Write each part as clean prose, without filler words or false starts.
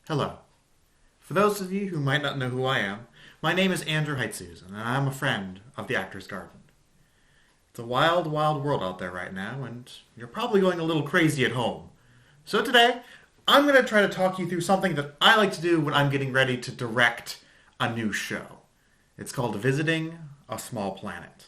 Hello. For those of you who might not know who I am, my name is Andrew Hitzhusen, and I'm a friend of the Actor's Garden. It's a wild, wild world out there right now, and you're probably going a little crazy at home. So today, I'm going to try to talk you through something that I like to do when I'm getting ready to direct a new show. It's called Visiting a Small Planet.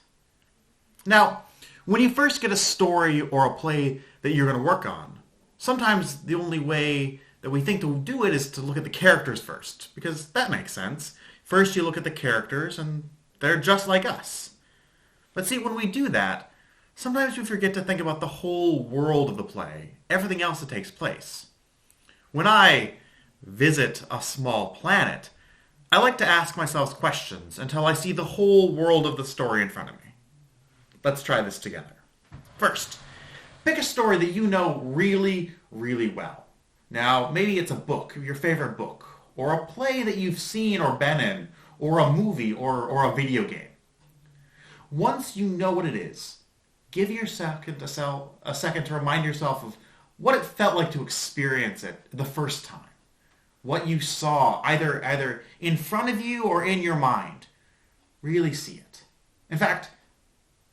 Now, when you first get a story or a play that you're going to work on, sometimes the only way that we think to do it is to look at the characters first, because that makes sense. First you look at the characters, and they're just like us. But see, when we do that, sometimes we forget to think about the whole world of the play, everything else that takes place. When I visit a small planet, I like to ask myself questions until I see the whole world of the story in front of me. Let's try this together. First, pick a story that you know really, really well. Now, maybe it's a book, your favorite book, or a play that you've seen or been in, or a movie or a video game. Once you know what it is, give yourself a second to remind yourself of what it felt like to experience it the first time. What you saw, either in front of you or in your mind. Really see it. In fact,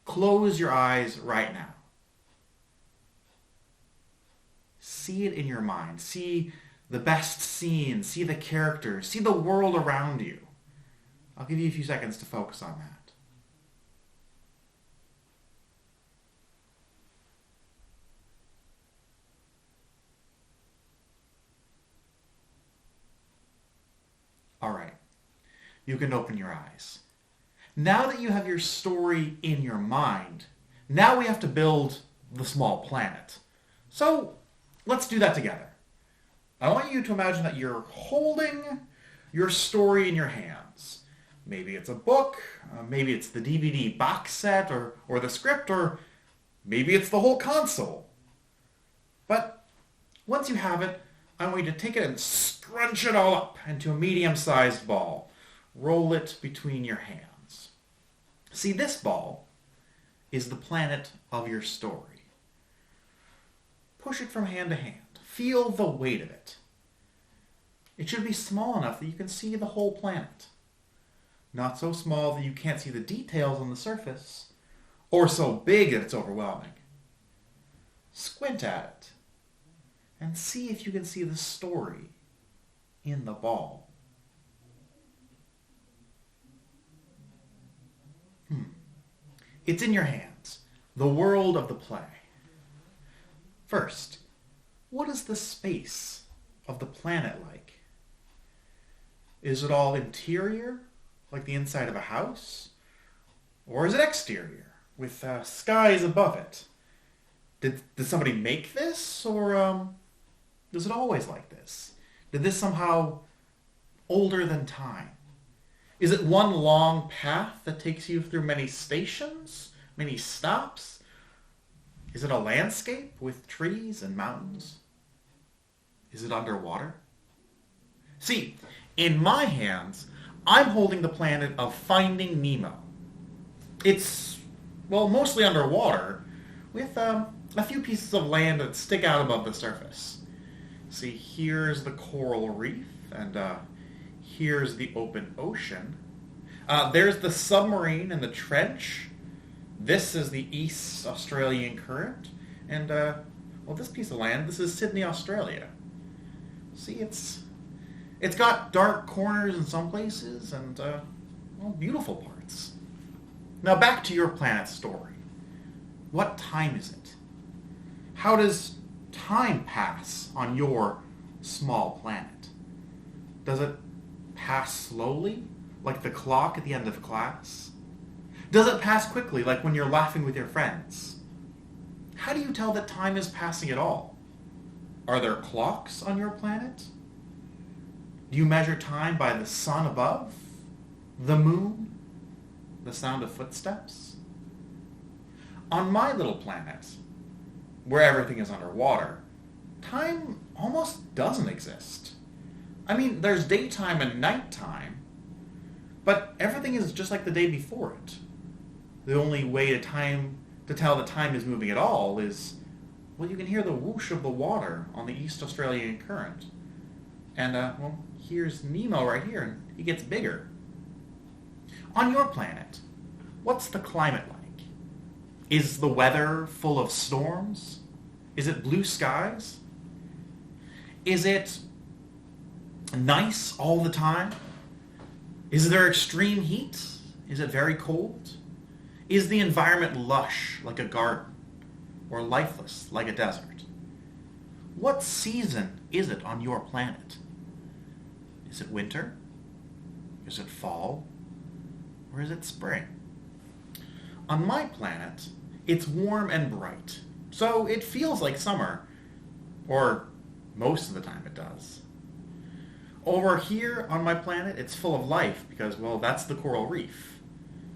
close your eyes right now. See it in your mind. See the best scenes. See the characters. See the world around you. I'll give you a few seconds to focus on that. All right. You can open your eyes. Now that you have your story in your mind, now we have to build the small planet. So, let's do that together. I want you to imagine that you're holding your story in your hands. Maybe it's a book, maybe it's the DVD box set or the script, or maybe it's the whole console. But once you have it, I want you to take it and scrunch it all up into a medium-sized ball. Roll it between your hands. See, this ball is the planet of your story. Push it from hand to hand. Feel the weight of it. It should be small enough that you can see the whole planet. Not so small that you can't see the details on the surface, or so big that it's overwhelming. Squint at it and see if you can see the story in the ball. It's in your hands, the world of the play. First, what is the space of the planet like? Is it all interior, like the inside of a house? Or is it exterior, with skies above it? Did somebody make this, or is it always like this? Did this somehow older than time? Is it one long path that takes you through many stations, many stops? Is it a landscape with trees and mountains? Is it underwater? See, in my hands, I'm holding the planet of Finding Nemo. It's, well, mostly underwater, with a few pieces of land that stick out above the surface. See, here's the coral reef, and here's the open ocean. There's the submarine and the trench. This is the East Australian Current. And, well, this piece of land, this is Sydney, Australia. See, it's got dark corners in some places and, well, beautiful parts. Now back to your planet's story. What time is it? How does time pass on your small planet? Does it pass slowly, like the clock at the end of class? Does it pass quickly, like when you're laughing with your friends? How do you tell that time is passing at all? Are there clocks on your planet? Do you measure time by the sun above? The moon? The sound of footsteps? On my little planet, where everything is underwater, time almost doesn't exist. I mean, there's daytime and nighttime, but everything is just like the day before it. The only way to tell that time is moving at all is, well, you can hear the whoosh of the water on the East Australian Current. And, well, here's Nemo right here, and he gets bigger. On your planet, what's the climate like? Is the weather full of storms? Is it blue skies? Is it nice all the time? Is there extreme heat? Is it very cold? Is the environment lush like a garden or lifeless like a desert? What season is it on your planet? Is it winter? Is it fall? Or is it spring? On my planet, it's warm and bright, so it feels like summer, or most of the time it does. Over here on my planet, it's full of life because, well, that's the coral reef.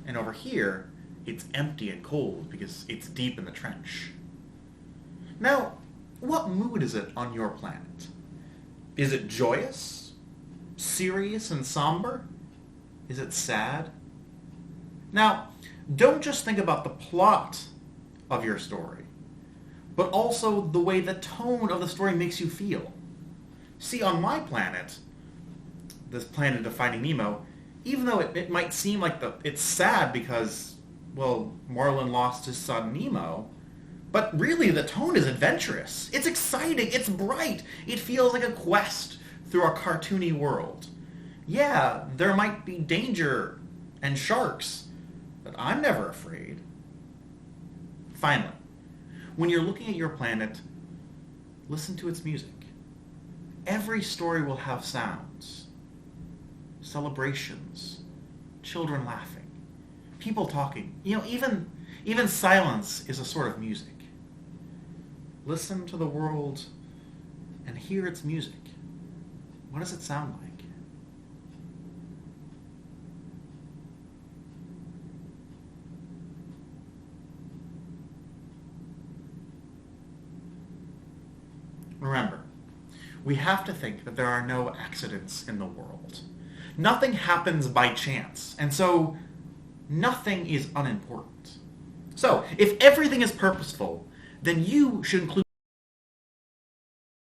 And over here, it's empty and cold because it's deep in the trench. Now, what mood is it on your planet? Is it joyous, serious and somber? Is it sad? Now, don't just think about the plot of your story, but also the way the tone of the story makes you feel. See, on my planet, this planet of Finding Nemo, even though it might seem like it's sad because, well, Marlin lost his son Nemo, but really the tone is adventurous. It's exciting, it's bright, it feels like a quest through a cartoony world. Yeah, there might be danger and sharks, but I'm never afraid. Finally, when you're looking at your planet, listen to its music. Every story will have sounds. Celebrations, children laughing, people talking. You know, even silence is a sort of music. Listen to the world and hear its music. What does it sound like? Remember, we have to think that there are no accidents in the world. Nothing happens by chance, and so nothing is unimportant. So, if everything is purposeful, then you should include